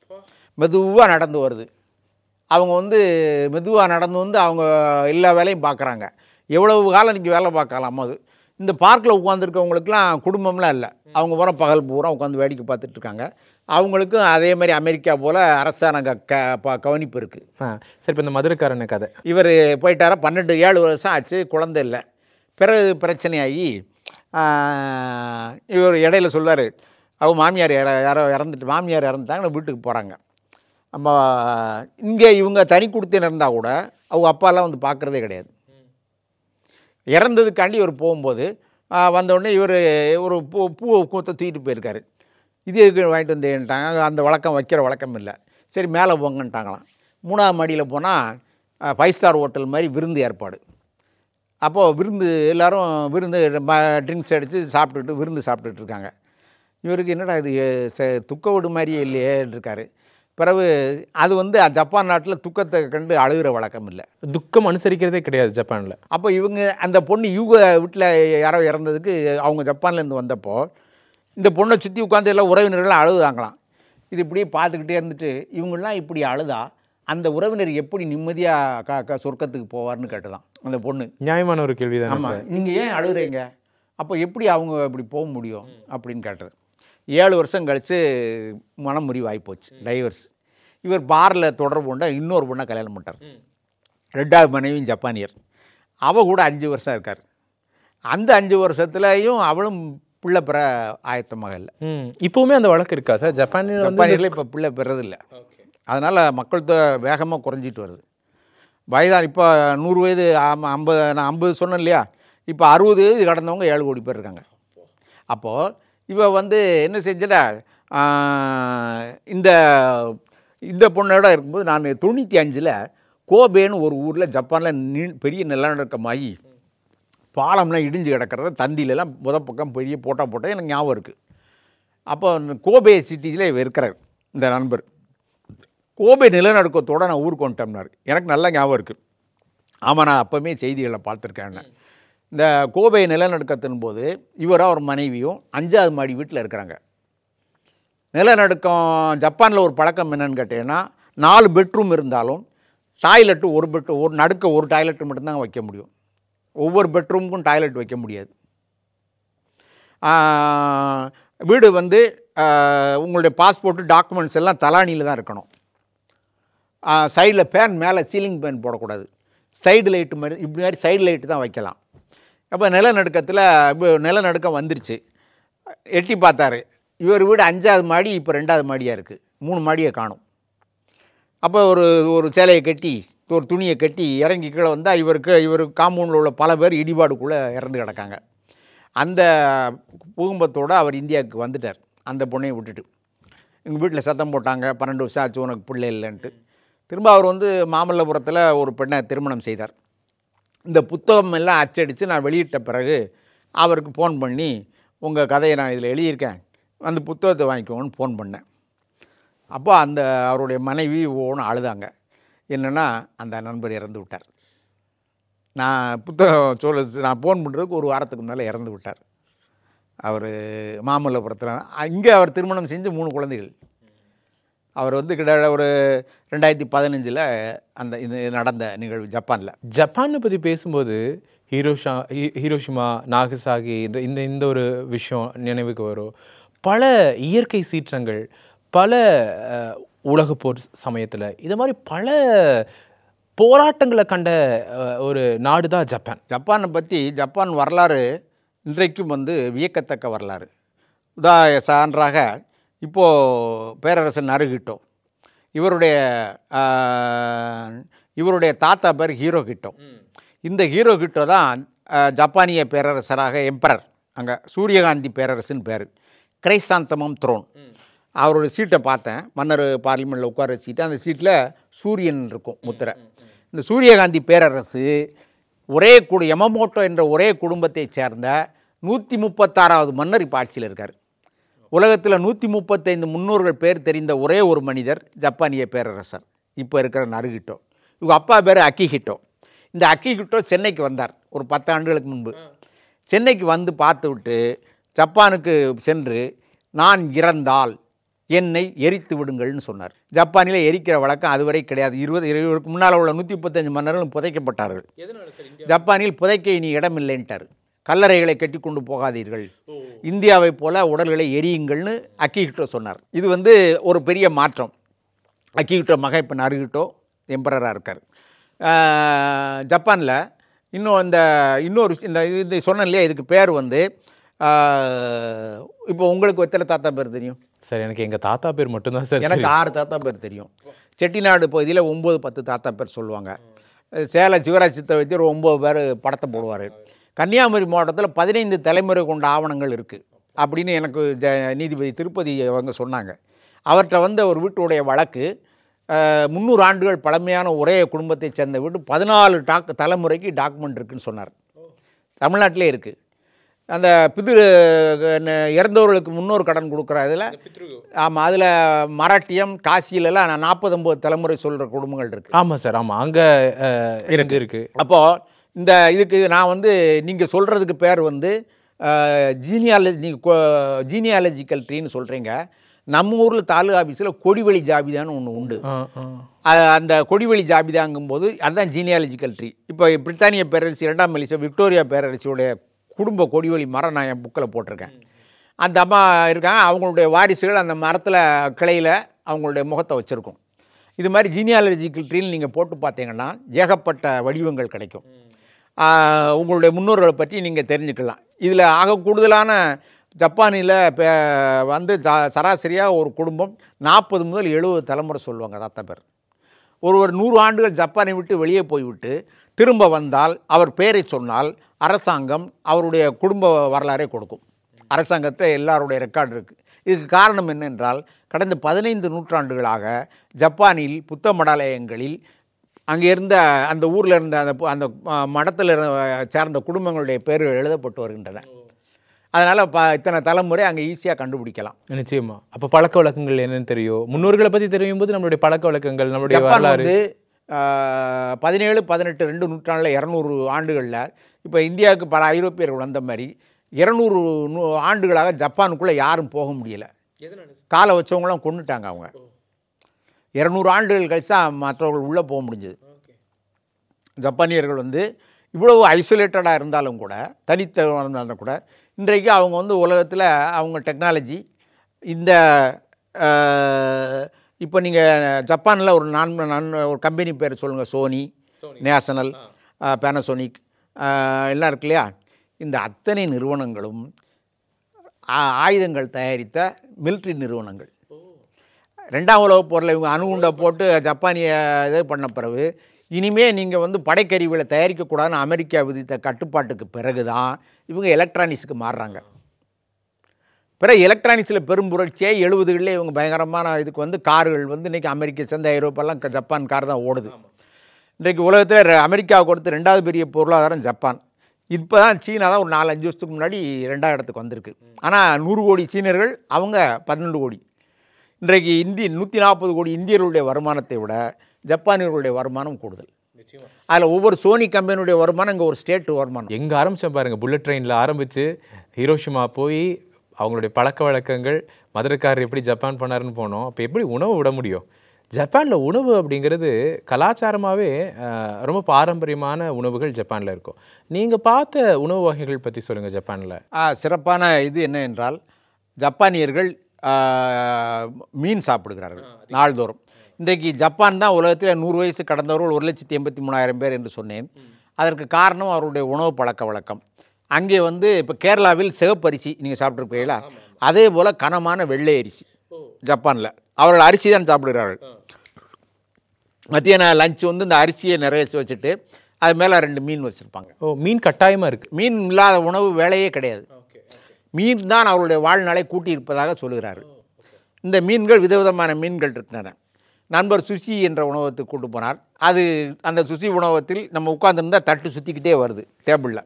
மெதுவாக நடந்து வருது. அவங்க வந்து மெதுவாக நடந்து வந்து அவங்க எல்லா வேலையும் பார்க்குறாங்க. எவ்வளவு காலம் நீங்கள் வேலை பார்க்கலாம். அது இந்த பார்க்கில் உட்காந்துருக்கவங்களுக்குலாம் குடும்பம்லாம் இல்லை. அவங்க பூரா பகல் பூரா உட்காந்து வேடிக்கை பார்த்துட்ருக்காங்க. அவங்களுக்கும் அதே மாதிரி அமெரிக்கா போல் அரசாங்க கவனிப்பு இருக்குது. சரி, இப்போ இந்த மதுரைக்காரன கதை. இவர் போயிட்டாரா, 7 வருஷம் ஆச்சு, குழந்தை இல்லை. பிறகு பிரச்சனையாகி இவர் இடையில சொல்வார், அவங்க மாமியார் மாமியார் இறந்துட்டாங்க, வீட்டுக்கு போகிறாங்க. நம்ம இங்கே இவங்க தனி கொடுத்தேன்னு இருந்தால் கூட அவங்க அப்பாலாம் வந்து பார்க்குறதே கிடையாது. இறந்ததுக்காண்டி இவர் போகும்போது வந்தவுடனே இவர் ஒரு பூவை கூத்த தூக்கிட்டு போயிருக்காரு. இது எதுக்கு வாங்கிட்டு வந்துட்டாங்க, அந்த வழக்கம் வைக்கிற வழக்கம் இல்லை. சரி மேலே போங்கன்ட்டாங்களாம். 3ஆம் மாடியில் போனால் 5 ஸ்டார் ஹோட்டல் மாதிரி விருந்து ஏற்பாடு. அப்போது விருந்து எல்லோரும் ட்ரிங்க்ஸ் அடித்து சாப்பிட்டுட்டு விருந்து சாப்பிட்டுட்டு இருக்காங்க. இவருக்கு என்னடா இது துக்க வீடு மாதிரியே இல்லையே இருக்கார். பிறகு அது வந்து ஜப்பான் நாட்டில் துக்கத்தை கண்டு அழுகிற வழக்கம் இல்லை. துக்கம் அனுசரிக்கிறதே கிடையாது ஜப்பானில். அப்போ இவங்க அந்த பொண்ணு இவங்க வீட்டில் யாரோ இறந்ததுக்கு அவங்க ஜப்பான்லேருந்து வந்தப்போ இந்த பொண்ணை சுற்றி உட்காந்து எல்லாம் உறவினர்கள் அழுதாங்களாம். இது இப்படியே பார்த்துக்கிட்டே இருந்துட்டு இவங்கெல்லாம் இப்படி அழுதா அந்த உறவினர் எப்படி நிம்மதியாக சொர்க்கத்துக்கு போவார்னு கேட்டுதான் அந்த பொண்ணு. நியாயமான ஒரு கேள்வி தான். ஆமாம், நீங்கள் ஏன் அழுகுறீங்க, அப்போ எப்படி அவங்க இப்படி போக முடியும் அப்படின்னு கேட்டது. 7 வருஷம் கழித்து மனம் முறிவாகி போச்சு, டைவர்ஸ். இவர் பாரில் தொடர்பு கொண்ட இன்னொரு பொண்ணை கல்யாணம் பண்ணிட்டார். 2வது மனைவியும் ஜப்பானியர். அவள் கூட 5 வருஷம் இருக்கார். அந்த 5 வருஷத்துலையும் அவளும் பிள்ளை பெற ஆயத்தமாக இல்லை. இப்போவுமே அந்த வழக்கு இருக்கா சார்? ஜப்பானியர்கள் இப்போ பிள்ளை பெறதில்லை. அதனால் மக்கள் வேகமாக குறைஞ்சிட்டு வருது. வயதான இப்போ 100 வயது 50, நான் 50 சொன்னேன் இல்லையா, இப்போ 60 வயது கடந்தவங்க 7 கோடி பேர் இருக்காங்க. அப்போது இவ வந்து என்ன செஞ்சடா, இந்த பொண்ணோட இருக்கும்போது நான் 95 கோபேன்னு ஒரு ஊரில் ஜப்பானில் பெரிய நிலநடுக்கமாகி பாலம்லாம் இடிஞ்சு கிடக்கிறத தந்தியிலலாம் பக்கம் பெரிய போட்டால் எனக்கு ஞாபகம் இருக்குது. அப்போ கோபே சிட்டிஸில் இவர் இருக்கிறார் இந்த நண்பர். கோபே நிலநடுக்கத்தோடு நான் ஊருக்கு வந்துட்டோம்னார். எனக்கு நல்லா ஞாபகம் இருக்குது. ஆமாம், நான் அப்போவுமே செய்திகளை பார்த்துருக்கேன். இந்த கோபே நிலநடுக்கத்தின் போது இவராக ஒரு மனைவியும் 5வது மாடி வீட்டில் இருக்கிறாங்க. நிலநடுக்கம் ஜப்பானில் ஒரு பழக்கம் என்னன்னு கேட்டீங்கன்னா, 4 பெட்ரூம் இருந்தாலும் டாய்லெட்டு ஒரு நடுக்க ஒரு டாய்லெட்டு மட்டும்தான் வைக்க முடியும். ஒவ்வொரு பெட்ரூமுக்கும் டாய்லெட் வைக்க முடியாது. வீடு வந்து உங்களுடைய பாஸ்போர்ட்டு டாக்குமெண்ட்ஸ் எல்லாம் தலானியில் தான் இருக்கணும். சைடில் ஃபேன் மேலே சீலிங் ஃபேன் போடக்கூடாது. சைடு லைட்டு மாதிரி இப்படி மாதிரி சைடு லைட்டு தான் வைக்கலாம். அப்போ நிலநடுக்கம் வந்துருச்சு. எட்டி பார்த்தாரு. இவர் வீடு 5வது மாடி, இப்போ 2வது மாடியாக இருக்குது. 3 மாடியை காணும். அப்போ ஒரு சேலையை கட்டி ஒரு துணியை கட்டி இறங்கி கீழே வந்தால் இவர் காம்பவுண்டில் உள்ள பல பேர் இடிபாடுக்குள்ளே இறந்து கிடக்காங்க. அந்த பூகம்பத்தோடு அவர் இந்தியாவுக்கு வந்துட்டார், அந்த பொண்ணையை விட்டுட்டு. எங்கள் வீட்டில் சத்தம் போட்டாங்க, 12 வருஷம் ஆச்சு உனக்கு பிள்ளை இல்லைன்ட்டு. திரும்ப அவர் வந்து மாமல்லபுரத்தில் ஒரு பெண்ணை திருமணம் செய்தார். இந்த புத்தகம் எல்லாம் அச்சடித்து நான் வெளியிட்ட பிறகு அவருக்கு ஃபோன் பண்ணி, உங்கள் கதையை நான் இதில் எழுதியிருக்கேன், அந்த புத்தகத்தை வாங்கிக்கோங்கன்னு ஃபோன் பண்ணேன். அப்போ அவருடைய மனைவி ஒன்று அழுதாங்க. என்னென்னா, அந்த நண்பர் இறந்து விட்டார். நான் நான் ஃபோன் பண்ணுறதுக்கு ஒரு வாரத்துக்கு முன்னால் இறந்து விட்டார். அவர் மாமல்லபுரத்தில். இங்கே அவர் திருமணம் செஞ்சு 3 குழந்தைகள். அவர் வந்து கிட்டத்தட்ட ஒரு 2015 இது நடந்த நிகழ்வு ஜப்பானை பற்றி பேசும்போது ஹீரோஷிமா, நாகசாகி இந்த ஒரு விஷயம் நினைவுக்கு வரும். பல இயற்கை சீற்றங்கள், பல உலகப்போர் சமயத்தில் இது மாதிரி பல போராட்டங்களை கண்ட ஒரு நாடு தான் ஜப்பானை பற்றி ஜப்பான் வரலாறு இன்றைக்கும் வந்து வியக்கத்தக்க வரலாறு. சான்றாக இப்போது பேரரசன் நருஹிட்டோ, இவருடைய தாத்தா பேர் ஹிரோஹிட்டோ. இந்த ஹிரோஹிட்டோ தான் ஜப்பானிய பேரரசராக எம்பரர், அங்கே சூரியகாந்தி பேரரசுன்னு பேர், கிரைசாந்தமம் த்ரோன். அவருடைய சீட்டை பார்த்தேன், மன்னர் பார்லிமெண்ட்டில் உட்கார சீட்டு. அந்த சீட்டில் சூரியன் இருக்கும், முத்திரை. இந்த சூரியகாந்தி பேரரசு யமமோட்டோ என்ற ஒரே குடும்பத்தை சேர்ந்த 136வது மன்னர் இப்போ ஆட்சியில் இருக்கார். உலகத்தில் 135 முன்னோர்கள் பேர் தெரிந்த ஒரே ஒரு மனிதர் ஜப்பானிய பேரரசர் இப்போ இருக்கிற நருஹிட்டோ. இவங்க அப்பா பேர் அக்கிஹிட்டோ. இந்த அக்கிஹிட்டோ சென்னைக்கு வந்தார் ஒரு 10 ஆண்டுகளுக்கு முன்பு. சென்னைக்கு வந்து பார்த்து விட்டு ஜப்பானுக்கு சென்று, நான் இறந்தால் என்னை எரித்து விடுங்கள்னு சொன்னார். ஜப்பானில் எரிக்கிற வழக்கம் அதுவரை கிடையாது. 20 முன்னால் உள்ள 135 மன்னர்களும் புதைக்கப்பட்டார்கள். ஜப்பானில் புதைக்க இனி இடமில்லைன்ட்டார். கல்லறைகளை கட்டி கொண்டு போகாதீர்கள், இந்தியாவை போல உடல்களை எரியுங்கள்னு அக்கிஹிட்டோ சொன்னார். இது வந்து ஒரு பெரிய மாற்றம். அக்கிஹிட்டோ மகன் இப்போ நருஹிட்டோ எம்பரராக இருக்கார். ஜப்பானில் இன்னொரு இந்த சொன்னேன் இல்லையா, இதுக்கு பேர் வந்து இப்போ உங்களுக்கு எத்தனை தாத்தா பேர் தெரியும்? சார் எனக்கு எங்கள் தாத்தா பேர் மட்டும்தான் சார். எனக்கு 6 தாத்தா பேர் தெரியும். செட்டிநாடு பகுதியில் 9-10 தாத்தா பேர் சொல்லுவாங்க. சேலம் சிவராஜ் சித்த வைத்தியர் 9 பேர் படத்தை போடுவார். கன்னியாகுமரி மாவட்டத்தில் 15 தலைமுறை கொண்ட ஆவணங்கள் இருக்குது அப்படின்னு எனக்கு நீதிபதி திருப்பதி அவங்க சொன்னாங்க. அவர்கிட்ட வந்து ஒரு வீட்டுடைய வழக்கு 300 ஆண்டுகள் பழமையான ஒரே குடும்பத்தை சேர்ந்த வீட்டு 14 தலைமுறைக்கு டாக்குமெண்ட் இருக்குதுன்னு சொன்னார். தமிழ்நாட்டிலே இருக்குது. அந்த பிதிரு இறந்தவர்களுக்கு முன்னோர் கடன் கொடுக்குற இதில் ஆமாம், அதில் மராட்டியம் காசியிலலாம் 40-50 தலைமுறை சொல்கிற குடும்பங்கள் இருக்குது. ஆமாம் சார், ஆமாம், அங்கே இருக்கு. அப்போது இந்த இதுக்கு நான் வந்து நீங்கள் சொல்கிறதுக்கு பேர் வந்து ஜீனியாலஜிக்கல் ட்ரீன்னு சொல்கிறீங்க. நம்ம ஊரில் தாலுகா ஆஃபீஸில் கொடிவெளி ஜாபிதான்னு ஒன்று உண்டு. அந்த கொடிவெளி ஜாபிதாங்கும்போது அதுதான் ஜீனியாலஜிக்கல் ட்ரீ. இப்போ பிரித்தானிய பேரரசி 2ஆம் எலிசபெத் விக்டோரியா பேரரசியோடைய குடும்ப கொடிவெளி மரம் நான் என் புக்கில் போட்டிருக்கேன். அந்த அம்மா இருக்காங்க, அவங்களுடைய வாரிசுகள் அந்த மரத்தில் கிளையில் அவங்களுடைய முகத்தை வச்சுருக்கும். இது மாதிரி ஜீனியாலஜிக்கல் ட்ரீன்னு நீங்கள் போட்டு பார்த்தீங்கன்னா ஏகப்பட்ட வடிவங்கள் கிடைக்கும். உங்களுடைய முன்னோர்களை பற்றி நீங்கள் தெரிஞ்சுக்கலாம். இதில் ஆக கூடுதலான ஜப்பானில் வந்து சராசரியாக ஒரு குடும்பம் 40 முதல் 70 தலைமுறை சொல்லுவாங்க. தாத்தா பேர் ஒருவர் 100 ஆண்டுகள் ஜப்பானை விட்டு வெளியே போய்விட்டு திரும்ப வந்தால் அவர் பேரை சொன்னால் அரசாங்கம் அவருடைய குடும்ப வரலாறை கொடுக்கும். அரசாங்கத்தில் எல்லாருடைய ரெக்கார்டு இருக்குது. இதுக்கு காரணம் என்னென்றால் கடந்த 15 நூற்றாண்டுகளாக ஜப்பானில் புத்த மடாலயங்களில் அங்கே இருந்த அந்த ஊரில் இருந்த அந்த மடத்தில் சேர்ந்த குடும்பங்களுடைய பேர்கள் எழுதப்பட்டு வருகின்றன. அதனால் இத்தனை தலைமுறை அங்கே ஈஸியாக கண்டுபிடிக்கலாம். நிச்சயமா. அப்போ பழக்க வழக்கங்கள் என்னன்னு தெரியும், முன்னோர்களை பற்றி தெரியும் போது நம்மளுடைய பழக்க வழக்கங்கள் நம்மளுடைய வரலாறு வந்து 17, 18, 2 நூற்றாண்டில் 200 ஆண்டுகளில் இப்போ இந்தியாவுக்கு பல ஐரோப்பியர்கள் வந்த மாதிரி 200 ஆண்டுகளாக ஜப்பானுக்குள்ளே யாரும் போக முடியலை. காலை வச்சவங்களாம் கொண்டுட்டாங்க. அவங்க 200 ஆண்டுகள் கழிச்சா மற்றவர்கள் உள்ளே போக முடிஞ்சது. ஜப்பானியர்கள் வந்து இவ்வளவு ஐசோலேட்டடாக இருந்தாலும் கூட, தனித்தவராக இருந்தாலும் கூட, இன்றைக்கு அவங்க வந்து உலகத்தில் அவங்க டெக்னாலஜி இந்த இப்போ நீங்கள் ஜப்பானில் ஒரு ஒரு கம்பெனி பேர் சொல்லுங்கள், சோனி, நேஷனல், பேனசோனிக் எல்லாம் இருக்கு இல்லையா? இந்த அத்தனை நிறுவனங்களும் ஆயுதங்கள் தயாரித்த மிலிட்ரி நிறுவனங்கள். 2ஆம் உலகப் போரில் இவங்க அணுகுண்டை போட்டு ஜப்பானிய இது பண்ண பிறகு இனிமேல் நீங்கள் வந்து படைக்கருவிகளை தயாரிக்கக்கூடாதுன்னு அமெரிக்கா விதித்த கட்டுப்பாட்டுக்கு பிறகு தான் இவங்க எலக்ட்ரானிக்ஸுக்கு மாறுறாங்க. பிறகு எலக்ட்ரானிக்ஸில் பெரும் புரட்சியை 70களில் இவங்க பயங்கரமான இதுக்கு வந்து கார்கள் வந்து இன்றைக்கி அமெரிக்கா சேர்ந்த ஐரோப்பாலாம் ஜப்பான் கார் தான் ஓடுது. இன்றைக்கு உலகத்தில் அமெரிக்காவுக்கு கொடுத்து 2வது பெரிய பொருளாதாரம் ஜப்பான். இப்போ தான் சீனா தான் ஒரு 4-5 வருஷத்துக்கு முன்னாடி 2ஆம் இடத்துக்கு வந்திருக்கு. ஆனால் 100 கோடி சீனர்கள், அவங்க 12 கோடி. இன்றைக்கு 140 கோடி இந்தியர்களுடைய வருமானத்தை விட ஜப்பானியர்களுடைய வருமானம் கூடுதல். அதில் ஒவ்வொரு சோனி கம்பெனியுடைய வருமானம் இங்கே ஒரு ஸ்டேட் வருமானம். எங்கே ஆரம்பித்தேன் பாருங்கள், புல்லட் ட்ரெயினில் ஆரம்பித்து ஹிரோஷிமா போய் அவங்களுடைய பழக்க வழக்கங்கள், மதுரைக்காரர் எப்படி ஜப்பான் பண்ணாருன்னு போனோம். அப்போ எப்படி உணவு விட முடியும்? ஜப்பானில் உணவு அப்படிங்கிறது கலாச்சாரமாகவே ரொம்ப பாரம்பரியமான உணவுகள் ஜப்பானில் இருக்கும். நீங்கள் பார்த்த உணவு வகைகள் பற்றி சொல்லுங்கள். ஜப்பானில் சிறப்பான இது என்ன என்றால், ஜப்பானியர்கள் மீன் சாப்பிடுகிறார்கள் நாள்தோறும். இன்றைக்கு ஜப்பான் தான் உலகத்தில் 100 வயசு கடந்தவர்கள் 1,83,000 பேர் என்று சொன்னேன். அதற்கு காரணம் அவருடைய உணவு பழக்க வழக்கம். அங்கே வந்து இப்போ கேரளாவில் சிவப்பரிசி நீங்கள் சாப்பிட்ருப்பீங்களா? அதே போல் கனமான வெள்ளை அரிசி ஜப்பானில் அவர்கள் அரிசி தான் சாப்பிடுகிறார்கள். மத்தியான லஞ்ச் வந்து இந்த அரிசியை நிறைய வச்சுட்டு அது மேலே 2 மீன் வச்சுருப்பாங்க. மீன் கட்டாயமாக இருக்குது. மீன் இல்லாத உணவு வேலையே கிடையாது. மீன் தான் அவருடைய வாழ்நாளை கூட்டியிருப்பதாக சொல்கிறார்கள். இந்த மீன்கள் விதவிதமான மீன்கள் இருக்கின்றன. நண்பர் சுஷி என்ற உணவகத்துக்கு கூட்டு போனார். அந்த சுஷி உணவகத்தில் நம்ம உட்காந்துருந்தால் தட்டு சுற்றிக்கிட்டே வருது டேபிளில்.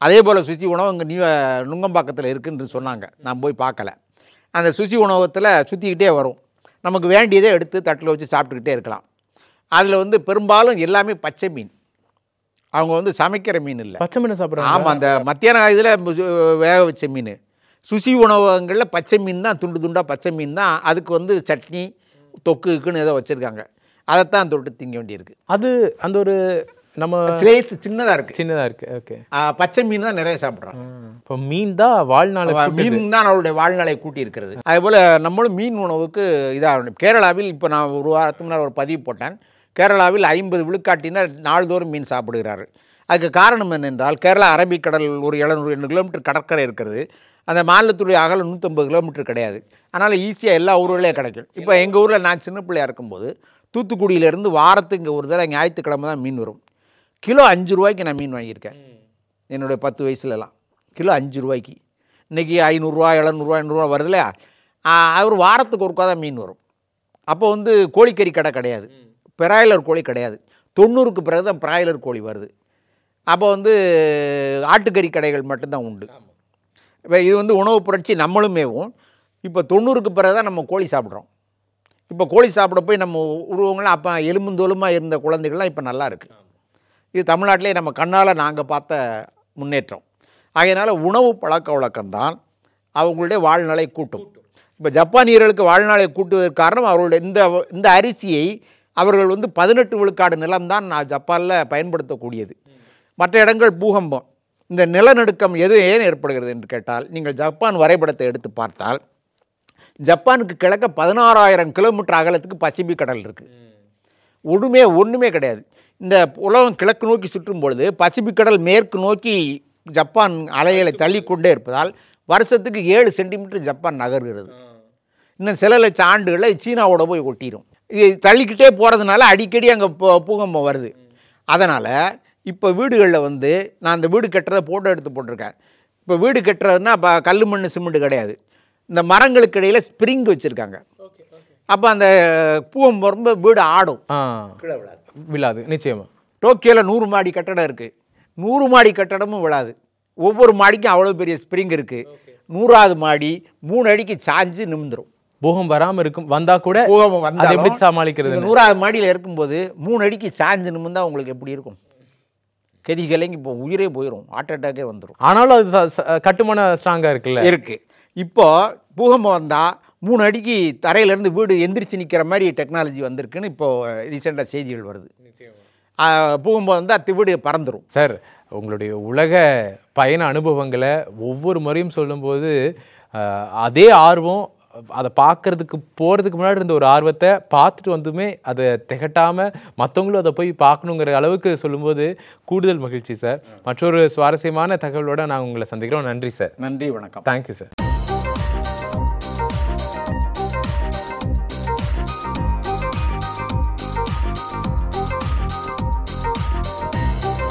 அதே போல் சுஷி உணவு இங்கே நுங்கம்பாக்கத்தில் இருக்குன்னு சொன்னாங்க. நான் போய் பார்க்கல. அந்த சுஷி உணவகத்தில் சுற்றிக்கிட்டே வரும். நமக்கு வேண்டியதை எடுத்து தட்டில் வச்சு சாப்பிட்டுக்கிட்டே இருக்கலாம். அதில் வந்து பெரும்பாலும் எல்லாமே பச்சை மீன். அவங்க வந்து சமைக்கிற மீன் இல்லை, பச்சை மீன் சாப்பிட்றாங்க. ஆமாம், அந்த மத்தியான இதில் வேக வச்ச மீன். சுஷி உணவகங்களில் பச்சை மீன் தான், துண்டு துண்டாக பச்சை மீன் தான். அதுக்கு வந்து சட்னி தொக்குக்குன்னு ஏதோ வச்சுருக்காங்க. அதைத்தான் தொட்டு திங்க வேண்டியிருக்கு. அது அந்த ஒரு நம்ம ஸ்லைஸ் சின்னதாக இருக்குது. ஓகே, பச்சை மீன் தான் நிறைய சாப்பிட்றாங்க. இப்போ மீன் தான் வாழ்நாளை, மீன் தான் அவருடைய வாழ்நாளை கூட்டி இருக்கிறது. அதேபோல் நம்மளும் மீன் உணவுக்கு இதாக. கேரளாவில் இப்போ நான் ஒரு வாரத்துக்கு முன்னாடி ஒரு பதிவு போட்டேன். கேரளாவில் 50 விழுக்காட்டினர் நாள்தோறும் மீன் சாப்பிடுகிறார்கள். அதுக்கு காரணம் என்னென்றால், கேரளா அரபிக்கடல் ஒரு 700 கிலோமீட்டர் கடற்கரை இருக்கிறது. அந்த மாநிலத்துடைய அகலம் 150 கிலோமீட்டர் கிடையாது. அதனால் ஈஸியாக எல்லா ஊர்களையும் கிடைக்கும். இப்போ எங்கள் ஊரில் நான் சின்ன பிள்ளையாக இருக்கும்போது தூத்துக்குடியிலேருந்து வாரத்துக்கு ஒரு தடவை ஞாயிற்றுக்கிழமை தான் மீன் வரும். கிலோ 5 ரூபாய்க்கு நான் மீன் வாங்கியிருக்கேன். என்னுடைய 10 வயசுலலாம் கிலோ 5 ரூபாய்க்கு. இன்றைக்கி 500 700 800 வருது இல்லையா? ஒரு வாரத்துக்கு ஒருக்கா தான் மீன் வரும். அப்போ வந்து கோழிக்கறி கடை கிடையாது, பிராய்லர் கோழி கிடையாது. 90க்கு பிறகு தான் பிராய்லர் கோழி வருது. அப்போ வந்து ஆட்டுக்கறி கடைகள் மட்டும்தான் உண்டு. இப்போ இது வந்து உணவு புரட்சி நம்மளுமேவும். இப்போ 90க்கு பிறகு தான் நம்ம கோழி சாப்பிட்றோம். இப்போ கோழி சாப்பிட போய் நம்ம உருவங்களாம் அப்போ எலும்புந்தோலுமாக இருந்த குழந்தைகள்லாம் இப்போ நல்லா இருக்குது. இது தமிழ்நாட்டிலே நம்ம கண்ணால் நாங்கள் பார்த்த முன்னேற்றம். ஆகையினால உணவு பழக்க வழக்கம்தான் அவங்களுடைய வாழ்நாளை கூட்டும். இப்போ ஜப்பானியர்களுக்கு வாழ்நாளை கூட்டுவதற்கு காரணம் அவர்களுடைய இந்த அரிசியை அவர்கள் வந்து 18 விழுக்காடு நிலம்தான் ஜப்பானில் பயன்படுத்தக்கூடியது. மற்ற இடங்கள் பூகம்பம். இந்த நிலநடுக்கம் ஏன் ஏற்படுகிறது என்று கேட்டால், நீங்கள் ஜப்பான் வரைபடத்தை எடுத்து பார்த்தால் ஜப்பானுக்கு கிழக்க 16,000 கிலோமீட்டர் அகலத்துக்கு பசிபிக் கடல் இருக்குது. ஒன்றுமே கிடையாது. இந்த உலகம் கிழக்கு நோக்கி சுற்றும் பொழுது பசிபிக் கடல் மேற்கு நோக்கி ஜப்பான் அலைகளை தள்ளிக்கொண்டே இருப்பதால் வருஷத்துக்கு 7 சென்டிமீட்டர் ஜப்பான் நகர்கிறது. இன்னும் சில லட்சம் ஆண்டுகளில் சீனாவோட போய் ஒட்டிடும். இது தள்ளிக்கிட்டே போகிறதுனால அடிக்கடி அங்கே பூகம்பம் வருது. அதனால் இப்போ வீடுகளில் வந்து நான் அந்த வீடு கட்டுறதை ஃபோட்டோ எடுத்து போட்டிருக்கேன். இப்போ வீடு கட்டுறதுன்னா இப்போ கல் மண் சிமெண்ட் கிடையாது. இந்த மரங்களுக்கு இடையில் ஸ்ப்ரிங் வச்சுருக்காங்க. அப்போ அந்த பூகம்பம் வரும்போது வீடு ஆடும், விழாது. நிச்சயமாக டோக்கியோவில் 100 மாடி கட்டடம் இருக்குது. 100 மாடி கட்டடமும் விழாது. ஒவ்வொரு மாடிக்கும் அவ்வளோ பெரிய ஸ்ப்ரிங் இருக்குது. 100வது மாடி 3 அடிக்கு சாஞ்சு நிமிந்துடும். பூகம் வராமல் இருக்கும். வந்தால் கூட பூகம்பம் வந்து எப்படி சமாளிக்கிறது? 100வது மாடியில் இருக்கும்போது 3 அடிக்கு சாஞ்சு நிமிந்தா உங்களுக்கு எப்படி இருக்கும்? கெதி கலைங்க இப்போ உயிரே போயிடும், ஹார்ட் அட்டாக்கே வந்துடும். ஆனாலும் அது கட்டுமான ஸ்ட்ராங்காக இருக்குல்ல இருக்குது. இப்போ பூகம்பம் வந்தால் 3 அடிக்கு தரையிலேருந்து வீடு எந்திரிச்சு நிற்கிற மாதிரி டெக்னாலஜி வந்திருக்குன்னு இப்போது ரீசெண்டாக செய்திகள் வருது. பூகம்பம் வந்தால் அத்து வீடு பறந்துடும். சார், உங்களுடைய உலக பயண அனுபவங்களை ஒவ்வொரு முறையும் சொல்லும்போது அதே ஆர்வம், அதை பார்க்கறதுக்கு போகிறதுக்கு முன்னாடி இருந்த ஒரு ஆர்வத்தை பார்த்துட்டு வந்துமே அதை திகட்டாமல் மற்றவங்களும் அதை போய் பார்க்கணுங்கிற அளவுக்கு சொல்லும்போது கூடுதல் மகிழ்ச்சி சார். மற்றொரு சுவாரஸ்யமான தகவலோடு நான் உங்களை சந்திக்கிறோம். நன்றி சார். நன்றி, வணக்கம். Thank you sir.